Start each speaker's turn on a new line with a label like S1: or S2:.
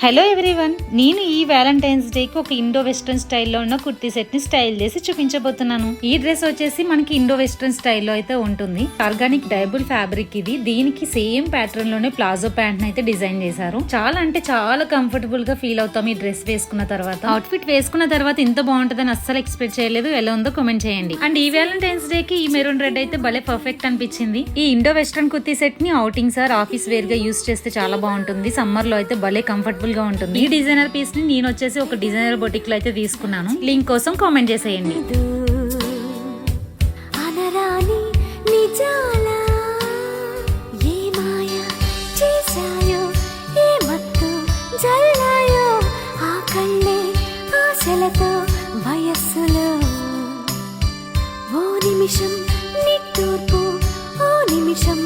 S1: Hello everyone, నేను ఈ Valentine's డేకి ఒక ఇండో వెస్ట్రన్ స్టైల్లో ఉన్న కుర్తీ సెట్ ని స్టైల్ చేసి చూపించబోతున్నాను. ఈ డ్రెస్ వచ్చేసి మనకి ఇండో వెస్ట్రన్ స్టైల్లో అయితే ఉంటుంది. ఆర్గానిక్ డైబుల్ ఫ్యాబ్రిక్ ఇది. దీనికి సేమ్ ప్యాటర్న్ లోనే ప్లాజో ప్యాంట్ అయితే డిజైన్ చేశారు. చాలా అంటే చాలా కంఫర్టబుల్ గా ఫీల్ అవుతాం ఈ డ్రెస్ వేసుకున్న తర్వాత. అవుట్ఫిట్ వేసుకున్న తర్వాత ఇంత బాగుంటుందని అస్సలు ఎక్స్పెక్ట్ చేయలేదు. ఎలా ఉందో కామెంట్ చేయండి. అండ్ ఈ వ్యాలంటైన్స్ డే కి ఈ మెరూన్ రెడ్ అయితే భలే పర్ఫెక్ట్ అనిపించింది. ఈ ఇండో వెస్ట్రన్ కుర్తీ సెట్ ని అవుటింగ్ సార్ ఆఫీస్ వేర్ గా యూస్ చేస్తే చాలా బాగుంటుంది. సమ్మర్ లో అయితే భలే కంఫర్టబుల్ గా ఉంటుంది. ఈ డిజైనర్ పీస్ ని నేను వచ్చేసి ఒక డిజైనర్ బొటిక్ లో అయితే తీసుకున్నాను. లింక్ కోసం కామెంట్ చేసేయండి.
S2: నిమిషం నిట్టూర్పు ఓ నిమిషం